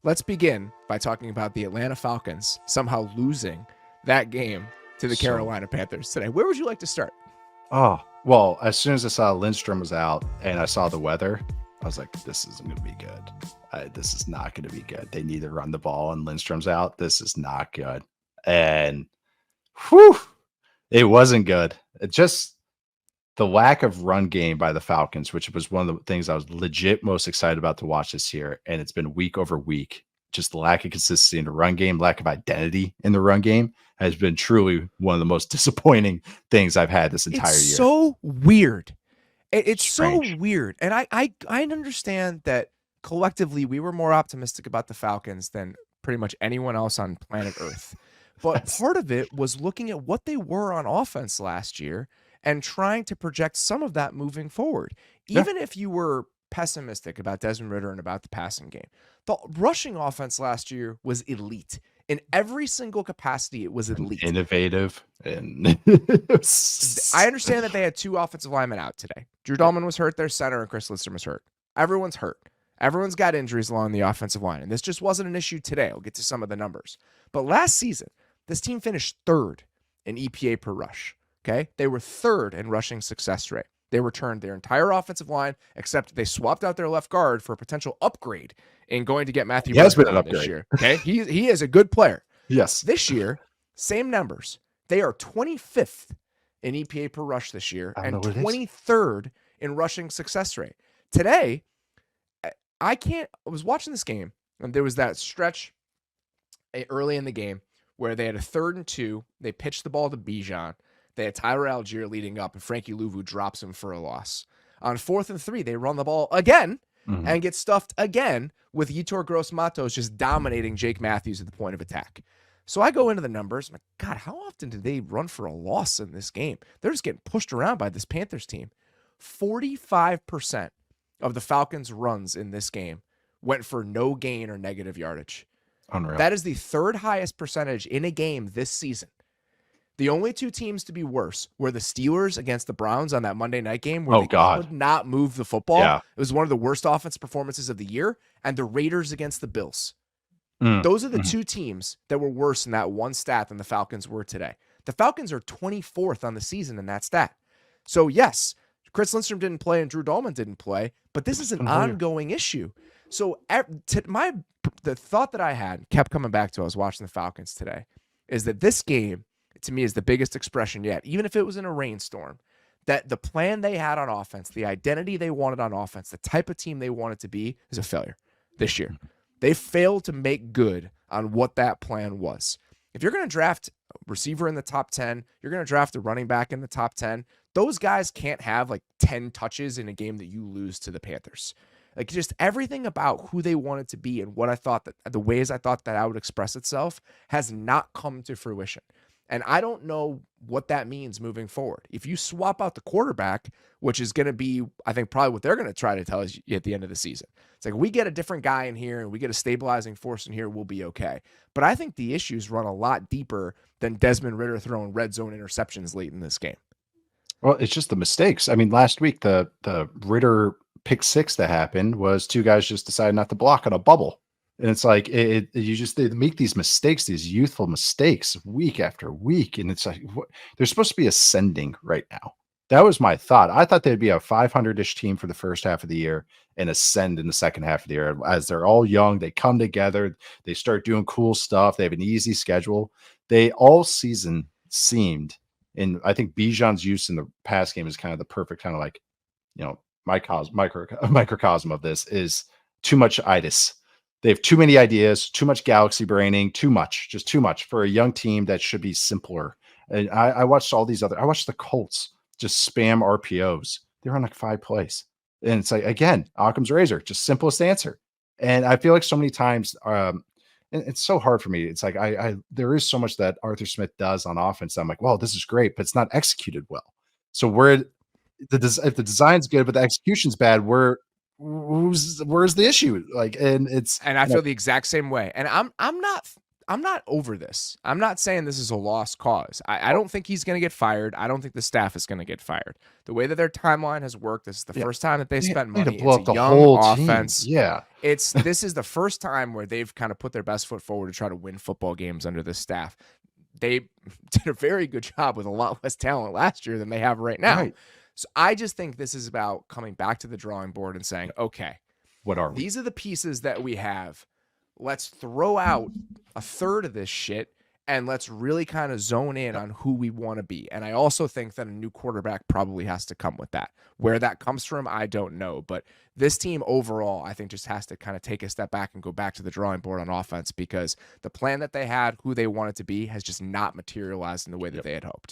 Let's begin by talking about the Atlanta Falcons somehow losing that game to the Carolina Panthers today. Where would you like to start? Oh, well, as soon as I saw Lindstrom was out and I saw the weather, I was like, this isn't going to be good. This is not going to be good. They need to run the ball and Lindstrom's out. This is not good. And whew, it wasn't good. It just the lack of run game by the Falcons, which was one of the things I was legit most excited about to watch this year. And it's been week over week. Just the lack of consistency in the run game, lack of identity in the run game has been truly one of the most disappointing things I've had this entire year. It's so weird. It's Strange. so weird. And I understand that collectively we were more optimistic about the Falcons than pretty much anyone else on planet Earth. But part of it was looking at what they were on offense last year and trying to project some of that moving forward. Even if you were pessimistic about Desmond Ridder and about the passing game, the rushing offense last year was elite. In every single capacity, it was elite. Innovative. And I understand that they had two offensive linemen out today. Drew Dahlman was hurt, their center, and Chris Lindstrom was hurt. Everyone's hurt. Everyone's got injuries along the offensive line, and this just wasn't an issue today. I'll get to some of the numbers. But last season, this team finished third in EPA per rush. Okay, they were third in rushing success rate. They returned their entire offensive line, except they swapped out their left guard for a potential upgrade in going to get Matthew. He has been an upgrade this year. Okay, he is a good player. Yes. This year, same numbers. They are 25th in EPA per rush this year and 23rd in rushing success rate. Today, I was watching this game, and there was that stretch early in the game where they had a 3rd and 2. They pitched the ball to Bijan. They had Tyler Algier leading up, and Frankie Louvu drops him for a loss. On 4th and 3, they run the ball again and get stuffed again with Yetur Gross-Matos just dominating Jake Matthews at the point of attack. So I go into the numbers. I'm like, God, how often did they run for a loss in this game? They're just getting pushed around by this Panthers team. 45% of the Falcons' runs in this game went for no gain or negative yardage. Unreal. That is the 3rd highest percentage in a game this season. The only two teams to be worse were the Steelers against the Browns on that Monday night game where could not move the football. Yeah. It was one of the worst offense performances of the year, and the Raiders against the Bills. Those are the two teams that were worse in that one stat than the Falcons were today. The Falcons are 24th on the season in that stat. So, yes, Chris Lindstrom didn't play and Drew Dahlman didn't play, but this is an ongoing issue. So, the thought that I had kept coming back to I was watching the Falcons today is that this game, to me, is the biggest expression yet, even if it was in a rainstorm, that the plan they had on offense, the identity they wanted on offense, the type of team they wanted to be is a failure this year. They failed to make good on what that plan was. If you're going to draft a receiver in the top 10, you're going to draft a running back in the top 10, those guys can't have like 10 touches in a game that you lose to the Panthers. Like just everything about who they wanted to be and what I thought that the ways I thought that I would express itself has not come to fruition. And I don't know what that means moving forward. If you swap out the quarterback, which is going to be, I think, probably what they're going to try to tell us at the end of the season. It's like, we get a different guy in here and we get a stabilizing force in here, we'll be okay. But I think the issues run a lot deeper than Desmond Ridder throwing red zone interceptions late in this game. Well, it's just the mistakes. I mean, last week, the Ridder pick 6 that happened was 2 guys just decided not to block on a bubble. And it's like they make these mistakes, these youthful mistakes week after week. And it's like, they're supposed to be ascending right now. That was my thought. I thought they'd be a 500-ish team for the first half of the year and ascend in the second half of the year. As they're all young, they come together, they start doing cool stuff. They have an easy schedule. They all season seemed, and I think Bijan's use in the pass game is kind of the perfect kind of like, microcosm of this is too much itis. They have too many ideas, too much galaxy braining, too much for a young team that should be simpler. And I watched I watched the Colts just spam RPOs. They run like 5 plays. And it's like, again, Occam's razor, just simplest answer. And I feel like so many times, and it's so hard for me. It's like, there is so much that Arthur Smith does on offense. I'm like, well, this is great, but it's not executed well. So if the design's good, but the execution's bad, where's the issue? Like, and I feel the exact same way. And I'm not I'm not over this. I'm not saying this is a lost cause. I don't think he's going to get fired. I don't think the staff is going to get fired. The way that their timeline has worked, this is the Yeah. first time that they spent They had to money. blow It's a up the young whole team. offense. Yeah. This is the first time where they've kind of put their best foot forward to try to win football games under this staff. They did a very good job with a lot less talent last year than they have right now. Right. So I just think this is about coming back to the drawing board and saying, okay, What are we? these are the pieces that we have. Let's throw out a third of this shit and let's really kind of zone in on who we want to be. And I also think that a new quarterback probably has to come with that. Where that comes from, I don't know. But this team overall, I think, just has to kind of take a step back and go back to the drawing board on offense, because the plan that they had, who they wanted to be, has just not materialized in the way that they had hoped.